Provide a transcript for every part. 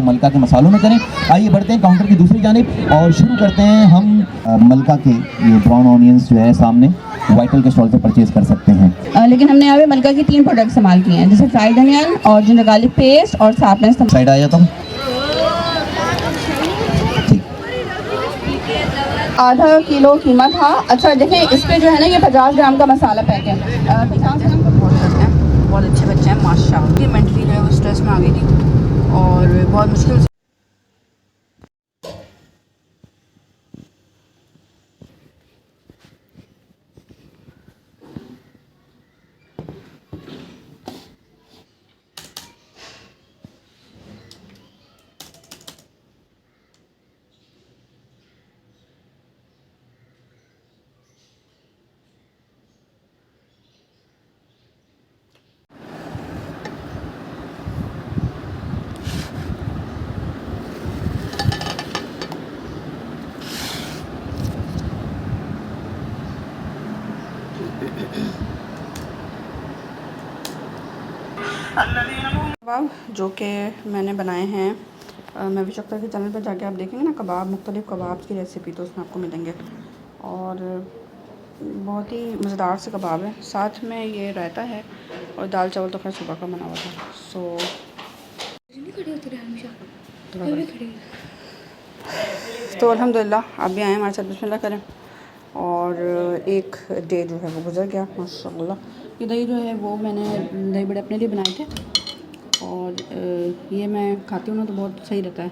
मलका के मसालों में करें। आइए बढ़ते हैं काउंटर की दूसरी जानिब और शुरू करते हैं हम मलका के ये ब्राउन ऑनियंस जो है सामने वाइटल के स्टॉल से परचेज कर सकते हैं। लेकिन हमने यहाँ पे मलका की 3 प्रोडक्ट इस्तेमाल किए हैं, जैसे फ्राइड अनियन और जिंजर गार्लिक पेस्ट और साथ में साइड आ जाता हूँ। आधा किलो कीमा था। अच्छा देखिए इस पे जो है ना ये 50 ग्राम का मसाला पैक है। 50 ग्राम का बहुत करते हैं, बहुत अच्छे बच्चे हैं माशाल्लाह। ये मेंटली जो है वो स्ट्रेस में आ गई थी और बहुत मुश्किल से कबाब जो कि मैंने बनाए हैं। मैं विश अख्तर के चैनल पर जाके आप देखेंगे ना कबाब, मुख्तलिफ़ कबाब की रेसिपी तो उसमें आपको मिलेंगे और बहुत ही मज़ेदार से कबाब है। साथ में ये रायता है और दाल चावल तो खैर सुबह का बना हुआ था। तो अल्हम्दुलिल्लाह आप भी आए हमारे साथ, बिस्मिल्लाह करें। और एक डे जो है वो गुजर गया माशाल्लाह। ये दही जो है वो मैंने दही बड़े अपने लिए बनाए थे और ये मैं खाती हूँ ना तो बहुत सही रहता है।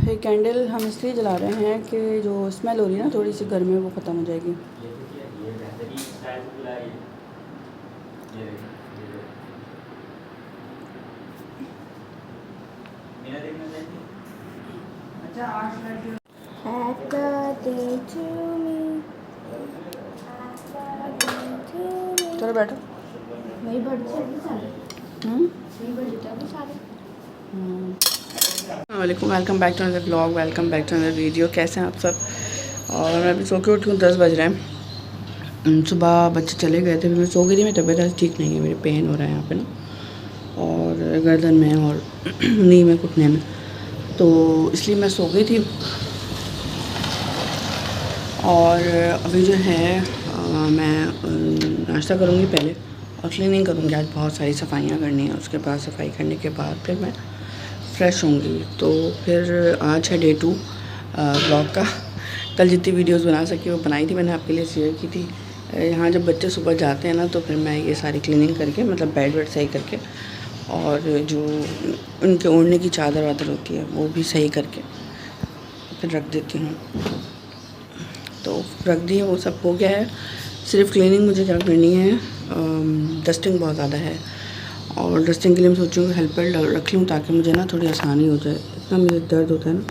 ये कैंडल हम इसलिए जला रहे हैं कि जो स्मेल हो रही है ना थोड़ी सी गर्मी में वो ख़त्म हो जाएगी। चलो बैठो। वालेकुम, welcome back to another blog, welcome back to another video. कैसे हैं आप सब? और मैं अभी सो के उठी हूँ, 10 बज रहे हैं। सुबह बच्चे चले गए थे, मैं सो गई थी। मेरी तबीयत आज ठीक नहीं है, मेरे पेन हो रहा है यहाँ पे ना और गर्दन में और नी में, घुटने में, तो इसलिए मैं सो गई थी। और अभी जो है मैं नाश्ता करूँगी पहले और क्लीनिंग करूँगी। आज बहुत सारी सफाइयाँ करनी है, उसके बाद सफाई करने के बाद फिर मैं फ़्रेश होंगी। तो फिर आज है डे 2 ब्लॉग का। कल जितनी वीडियोस बना सकी वो बनाई थी, मैंने आपके लिए शेयर की थी। यहाँ जब बच्चे सुबह जाते हैं ना तो फिर मैं ये सारी क्लीनिंग करके, मतलब बेड वेड सही करके और जो उनके ओढ़ने की चादर वादर होती है वो भी सही करके फिर रख देती हूँ। तो रख दिए, वो सब हो गया है। सिर्फ क्लीनिंग मुझे क्या करनी है, डस्टिंग बहुत ज़्यादा है और डस्टिंग के लिए मैं सोच रही हूँ हेल्पर रख लूँ ताकि मुझे ना थोड़ी आसानी हो जाए। इतना मुझे दर्द होता है ना,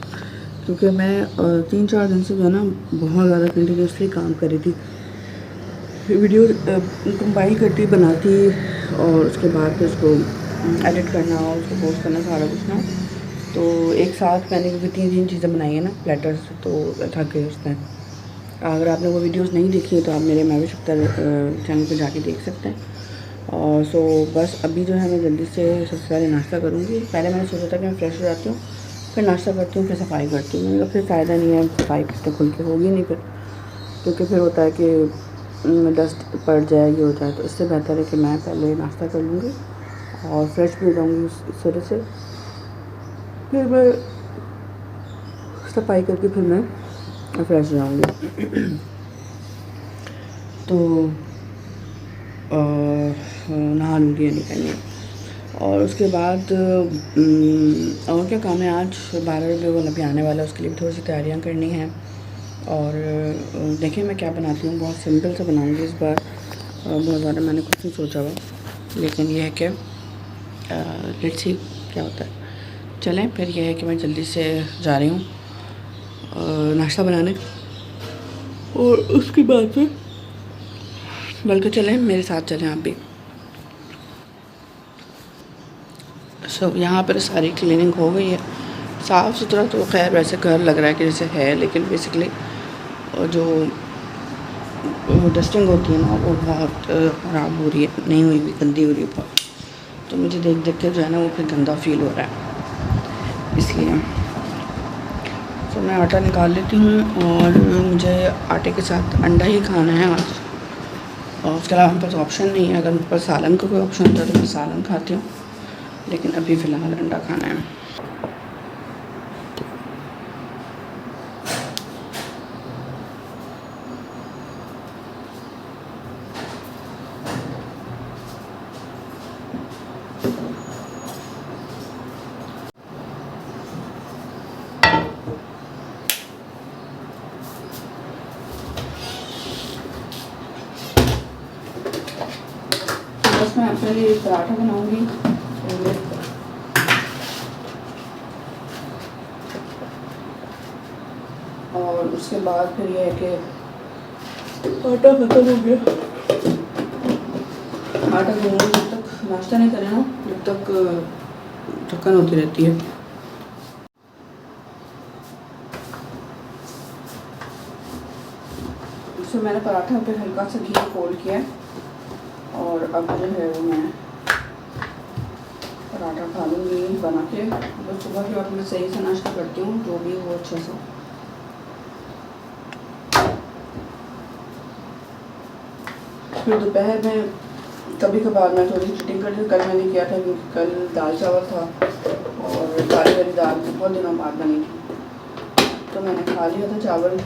क्योंकि मैं 3-4 दिन से जो है ना बहुत ज़्यादा कंटिन्यूसली काम कर रही थी। वीडियो कंपाइल करती, बनाती और उसके बाद फिर उसको एडिट करना और उसको पोस्ट करना, सारा कुछ ना। तो एक साथ मैंने क्योंकि 3 चीज़ें बनाई है ना प्लेटर्स, तो थक गई उसमें। अगर आपने वो वीडियोस नहीं देखी है तो आप मेरे मैं विश अख्तर चैनल पे जाके देख सकते हैं। और सो बस अभी जो है मैं जल्दी से सबसे पहले नाश्ता करूँगी। पहले मैंने सोचा था कि मैं फ्रेश हो जाती हूँ, फिर नाश्ता करती हूँ, फिर सफाई करती हूँ। मैंने फिर फ़ायदा नहीं है, सफाई तो खुल के होगी नहीं फिर, क्योंकि फिर होता है कि डस्ट पड़ जाए, ये हो जाए। तो इससे बेहतर है कि मैं पहले नाश्ता कर लूँगी और फ्रेश भी हो जाऊँगी इस वजह से। फिर मैं सफाई करके फिर मैं फ्रेश हो जाऊँगी। तो नहा लूँगी यानी पहले और उसके बाद और क्या काम है। आज 12 रुपये वाला भी आने वाला है, उसके लिए भी थोड़ी सी तैयारियाँ करनी है। और देखिए मैं क्या बनाती हूँ, बहुत सिंपल से बनाऊँगी इस बार। बहुत ज़्यादा मैंने कुछ नहीं सोचा हुआ, लेकिन यह है कि लेट्स सी क्या होता है। चलें, फिर यह है कि मैं जल्दी से जा रही हूँ नाश्ता बनाने और उसके बाद फिर बल्कि चलें मेरे साथ, चलें आप भी। यहाँ पर सारी क्लीनिंग हो गई है, साफ़ सुथरा। तो खैर वैसे घर लग रहा है कि जैसे है, लेकिन बेसिकली जो डस्टिंग होती है ना वो बहुत ख़राब हो रही है, नहीं हुई भी, गंदी हो रही है बहुत। तो मुझे देख देख के जो है ना वो फिर गंदा फील हो रहा है, इसलिए तो मैं आटा निकाल लेती हूँ। और मुझे आटे के साथ अंडा ही खाना है आज, और उसके अलावा मेरे पास ऑप्शन नहीं है। अगर मेरे पास सालन का कोई ऑप्शन होता है तो मैं सालन खाती हूँ, लेकिन अभी फ़िलहाल अंडा खाना है। बस मैं अपने लिए पराठा बनाऊँगी और उसके बाद फिर ये है कि आटा ख़त्म हो गया। आटा गूंदो जब तक नाश्ता नहीं करें ना, जब तक थकन होती रहती है। इसमें मैंने पराठा पे हल्का सा घी फोल्ड किया है, और अब जो है वो मैं पराठा खा लूँगी बना के। तो सुबह के वक्त मैं सही से नाश्ता करती हूँ, जो भी हो अच्छे से। फिर दोपहर में कभी कभार मैं थोड़ी चीटिंग करती हूँ। कल मैंने किया था क्योंकि कल दाल चावल था और काली वाली दाल बहुत दिनों बाद बनी थी, तो मैंने खा लिया था चावल।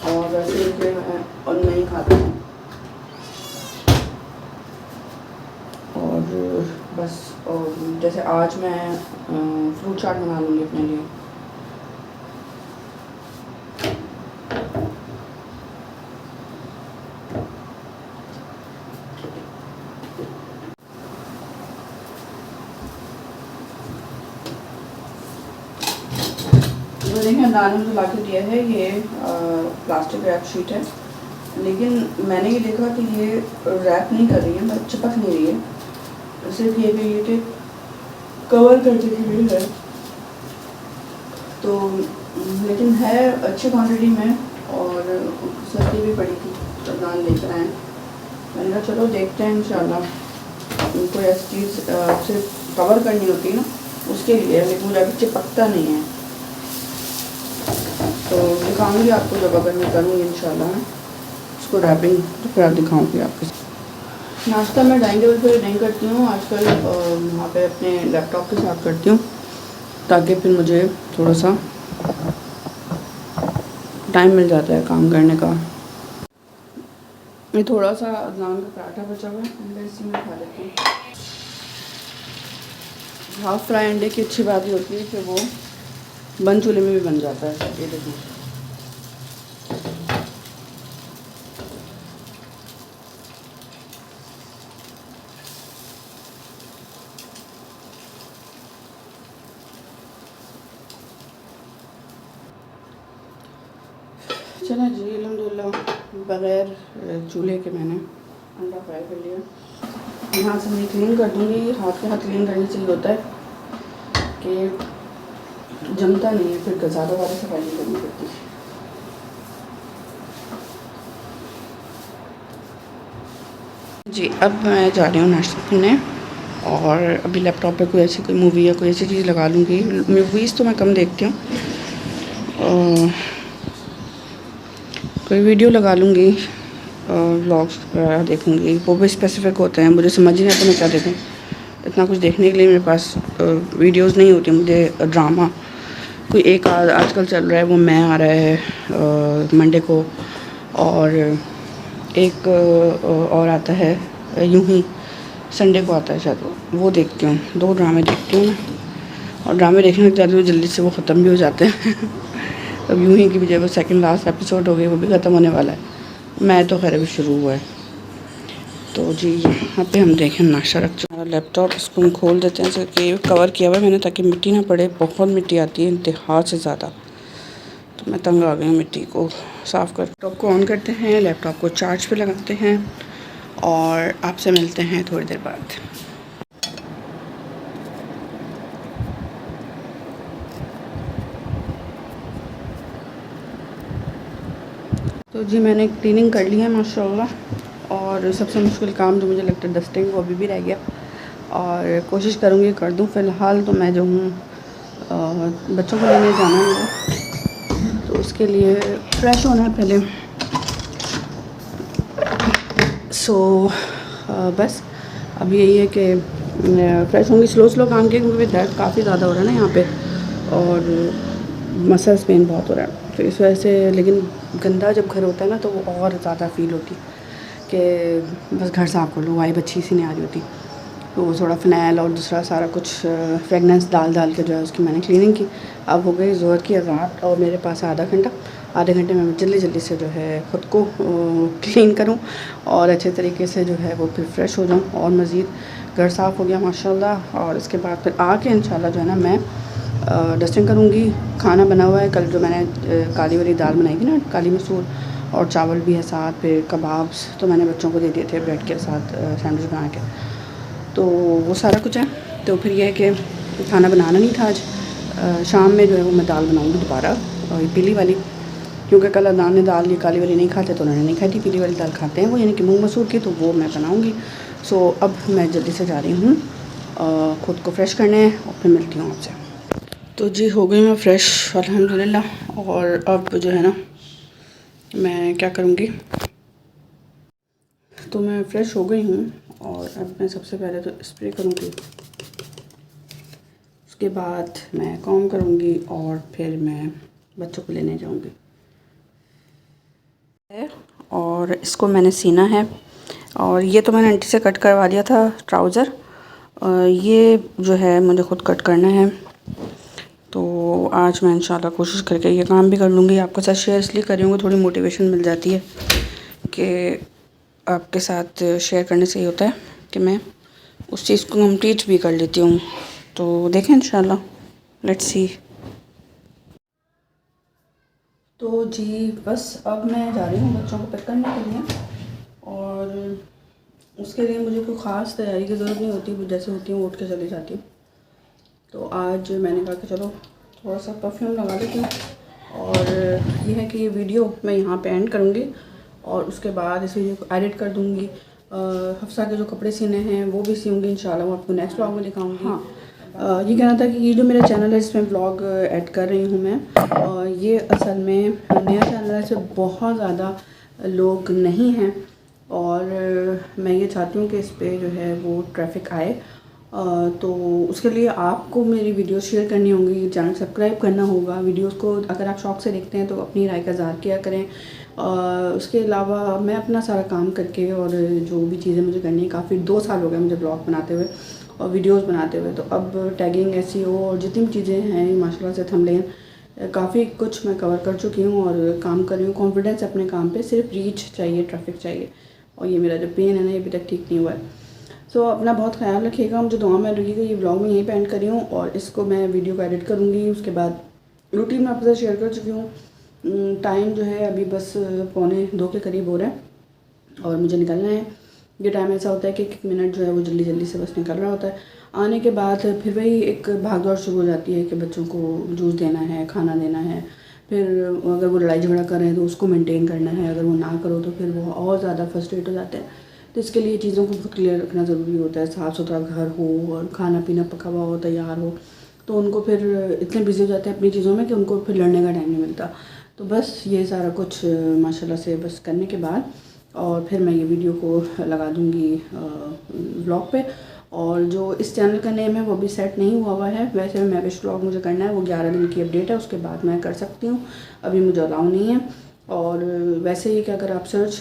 और वैसे ही फिर मैं और नहीं खाता हूँ, और बस। और जैसे आज मैं फ्रूट चाट बना लूँगी अपने लिए। तो देखिए दाने मुझे ला के दिया है, ये प्लास्टिक रैप शीट है, लेकिन मैंने ये देखा कि ये रैप नहीं कर रही है, मतलब चिपक नहीं रही है, सिर्फ ये भी ये कि कवर करके के लिए है। तो लेकिन है अच्छी क्वांटिटी में, और सस्ती भी पड़ी थी, तो दान लेकर आए। मैंने कहा चलो देखते हैं इंशाल्लाह। उनको ऐसी चीज़ सिर्फ कवर करनी होती है ना, उसके लिए, लेकिन मुझे अभी चिपकता नहीं है। तो दिखाऊंगी आपको जब अगर मैं करूँगी इंशाल्लाह मैं उसको रैपिंग, तो फिर आप दिखाऊंगी आपके साथ। नाश्ता मैं डाइनिंग टेबल पर नहीं करती हूँ आजकल, वहाँ पे अपने लैपटॉप के साथ करती हूँ, ताकि फिर मुझे थोड़ा सा टाइम मिल जाता है काम करने का। मैं थोड़ा सा अदनान का पराठा बचा हुआ है, अंडे इसी में खा लेती हूँ। हाफ़ फ्राई अंडे की अच्छी बात ये होती है कि वो बंद चूल्हे में भी बन जाता है। ये देखिए, चला जी अल्हम्दुलिल्लाह बग़ैर चूल्हे के मैंने अंडा फ्राई कर लिया। यहाँ से मैं क्लीन कर दूँगी, हाथ के हाथ क्लीन करने से ये होता है कि जमता नहीं है, फिर ज़्यादा वाली सफाई नहीं करनी पड़ती। जी अब मैं जा रही हूँ नाश्ता करने, और अभी लैपटॉप पे कोई ऐसी कोई मूवी या कोई ऐसी चीज़ लगा लूँगी। मूवीज़ तो मैं कम देखती हूँ, कोई वीडियो लगा लूँगी, व्लॉग्स वगैरह देखूँगी। वो भी स्पेसिफिक होते हैं, मुझे समझ ही नहीं आता मैं क्या देखूँ। इतना कुछ देखने के लिए मेरे पास वीडियोस नहीं होती। मुझे ड्रामा कोई एक आजकल चल रहा है, वो मैं आ रहा है मंडे को, और एक और आता है यूं ही संडे को आता है शायद, वो देखती हूँ। 2 ड्रामे देखती हूँ, और ड्रामे देखने लग जाती हूँ जल्दी से, वो ख़त्म भी हो जाते हैं। अब यूं ही की जब सेकंड लास्ट एपिसोड हो गई, वो भी ख़त्म होने वाला है। मैं तो खैर अभी शुरू हुआ है। तो जी यहाँ पे हम देखें नाश्ता रख चुका है। लैपटॉप इसको हम खोल देते हैं, कि कवर किया हुआ है मैंने ताकि मिट्टी ना पड़े। बहुत मिट्टी आती है इंतहा से ज़्यादा, तो मैं तंग आ गई हूँ मिट्टी को साफ़ कर। लैपटॉप को ऑन करते हैं, लैपटॉप को चार्ज पे लगाते हैं, और आपसे मिलते हैं थोड़ी देर बाद। तो तो जी मैंने क्लीनिंग कर ली है माशाल्लाह, और सबसे मुश्किल काम जो मुझे लगता है डस्टिंग, वो अभी भी रह गया, और कोशिश करूँगी कर दूँ। फ़िलहाल तो मैं जो हूँ बच्चों को लेने जाना है मुझे, तो उसके लिए फ़्रेश होना है पहले। बस अब यही है कि फ़्रेश होंगी, स्लो काम किया, क्योंकि दर्द काफ़ी ज़्यादा हो रहा है ना यहाँ पे, और मसल्स पेन बहुत हो रहा है, तो इस वजह से। लेकिन गंदा जब घर होता है ना तो वो और ज़्यादा फ़ील होती कि बस घर साफ़ कर लो, वाइब अच्छी सी नहीं आ रही होती। तो थोड़ा फ़िनाइल और दूसरा सारा कुछ फ्रेगनेंस डाल के जो है उसकी मैंने क्लीनिंग की। अब हो गई ज़ोहर की अज़ान, और मेरे पास आधे घंटे में मैं जल्दी से जो है ख़ुद को क्लीन करूं और अच्छे तरीके से जो है वो फिर फ्रेश हो जाऊं। और मज़ीद घर साफ़ हो गया माशाल्लाह, और इसके बाद फिर आके इंशाल्लाह जो है ना मैं डस्टिंग करूंगी। खाना बना हुआ है, कल जो मैंने काली वाली दाल बनाई थी ना, काली मसूर, और चावल भी है साथ, फिर कबाब्स तो मैंने बच्चों को दे दिए थे ब्रेड के साथ सैंडविच बना के, तो वो सारा कुछ है। तो फिर यह है कि खाना बनाना नहीं था आज, शाम में जो है वो मैं दाल बनाऊंगी दोबारा, पीली वाली, क्योंकि कल अदनान ने दाल ये काली वाली नहीं खाते तो उन्होंने नहीं खाई थी, पीली वाली दाल खाते हैं वो, यानी कि मूंग मसूर की, तो वो मैं बनाऊंगी। सो अब मैं जल्दी से जा रही हूँ ख़ुद को फ्रेश करने, और फिर मिलती हूँ आपसे। तो जी हो गई मैं फ़्रेश अल्हम्दुलिल्लाह, और अब जो है ना मैं क्या करूँगी, तो मैं फ़्रेश हो गई हूँ, और अब मैं सबसे पहले तो स्प्रे करूँगी, उसके बाद मैं कॉम करूँगी, और फिर मैं बच्चों को लेने जाऊँगी। और इसको मैंने सीना है, और ये तो मैंने आंटी से कट करवा दिया था ट्राउज़र, ये जो है मुझे ख़ुद कट करना है। तो आज मैं इंशाल्लाह कोशिश करके ये काम भी कर लूँगी। आपके साथ शेयर इसलिए कर रही हूँ, थोड़ी मोटिवेशन मिल जाती है कि आपके साथ शेयर करने से ही होता है कि मैं उस चीज़ को कंप्लीट भी कर लेती हूँ। तो देखें इंशाल्लाह, लेट्स सी। तो जी बस अब मैं जा रही हूँ बच्चों को पिक करने के लिए, और उसके लिए मुझे कोई ख़ास तैयारी की ज़रूरत नहीं होती, जैसे होती हूँ उठ के चली जाती हूँ। तो आज मैंने कहा कि चलो थोड़ा सा परफ्यूम लगा लेती हूँ, और ये है कि ये वीडियो मैं यहाँ पे एंड करूँगी, और उसके बाद इस वीडियो को एडिट कर दूँगी। हफ्सा के जो कपड़े सीने हैं वो भी सीऊँगी इंशाल्लाह, वो आपको नेक्स्ट व्लॉग में दिखाऊँगी। हाँ, ये कहना था कि ये जो मेरा चैनल है इसमें व्लॉग ऐड कर रही हूँ मैं, और ये असल में नया चैनल है, इसमें बहुत ज़्यादा लोग नहीं हैं, और मैं ये चाहती हूँ कि इस पर जो है वो ट्रैफिक आए। तो उसके लिए आपको मेरी वीडियो शेयर करनी होंगी, चैनल सब्सक्राइब करना होगा। वीडियोस को अगर आप शौक़ से देखते हैं तो अपनी राय का इज़हार किया करें। उसके अलावा मैं अपना सारा काम करके, और जो भी चीज़ें मुझे करनी है, काफ़ी 2 साल हो गए मुझे ब्लॉग बनाते हुए और वीडियोस बनाते हुए, तो अब टैगिंग SEO और जितनी भी चीज़ें हैं माशाल्लाह से थंबनेल काफ़ी कुछ मैं कवर कर चुकी हूँ और काम कर रही हूँ। कॉन्फिडेंस अपने काम पे, सिर्फ रीच चाहिए, ट्रैफिक चाहिए, और ये मेरा जो पेन है ना ये अभी तक ठीक नहीं हुआ है। सो अपना बहुत ख्याल रखिएगा, मुझे दुआ में रखिएगा। ये व्लॉग मैं यहीं पे एंड कर रही हूँ, और इसको मैं वीडियो को एडिट करूँगी। उसके बाद रूटीन मैं आपके साथ शेयर कर चुकी हूँ। टाइम जो है अभी बस 1:45 के करीब हो रहा है, और मुझे निकलना है। ये टाइम ऐसा होता है कि 1 मिनट जो है वो जल्दी से बस निकल रहा होता है। आने के बाद फिर वही एक भागदौड़ शुरू हो जाती है कि बच्चों को जूस देना है, खाना देना है, फिर अगर वो लड़ाई झगड़ा कर रहे हैं तो उसको मेंटेन करना है, अगर वो ना करो तो फिर वो और ज़्यादा फ्रस्ट्रेट हो जाते हैं। तो इसके लिए चीज़ों को बहुत क्लियर रखना ज़रूरी होता है। साफ़ सुथरा घर हो और खाना पीना पका हुआ हो, तैयार हो, तो उनको फिर इतने बिजी हो जाते हैं अपनी चीज़ों में कि उनको फिर लड़ने का टाइम नहीं मिलता। तो बस ये सारा कुछ माशाल्लाह से बस करने के बाद, और फिर मैं ये वीडियो को लगा दूँगी व्लॉग पे। और जो इस चैनल का नेम है वो अभी सेट नहीं हुआ है। वैसे मैविश व्लॉग मुझे करना है, वो 11 दिन की अपडेट है, उसके बाद मैं कर सकती हूँ, अभी मुझे अलाउ नहीं है। और वैसे ही कि अगर आप सर्च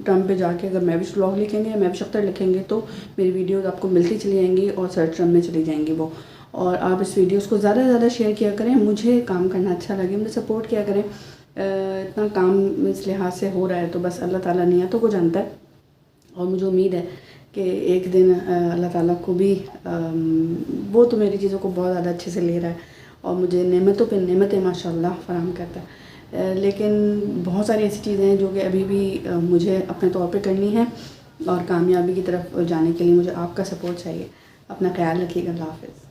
टर्म पे जाके अगर मैविश व्लॉग लिखेंगे, मैविश अख्तर लिखेंगे, तो मेरी वीडियोज़ आपको मिलती चली जाएंगी और सर्च टर्म में चली जाएंगी वो। और आप इस वीडियोज़ को ज़्यादा से ज़्यादा शेयर किया करें, मुझे काम करना अच्छा लगे, मुझे सपोर्ट किया करें। इतना काम इस लिहाज से हो रहा है तो बस अल्लाह ताला नियतों को जानता है, और मुझे उम्मीद है कि एक दिन अल्लाह ताला को भी वो तो मेरी चीज़ों को बहुत ज़्यादा अच्छे से ले रहा है, और मुझे नेमतों पे नेमतें माशाल्लाह फराहम करता है। लेकिन बहुत सारी ऐसी चीज़ें हैं जो कि अभी भी मुझे अपने तौर पे करनी है, और कामयाबी की तरफ जाने के लिए मुझे आपका सपोर्ट चाहिए। अपना ख्याल रखिएगा। अल्लाह हाफ़िज़।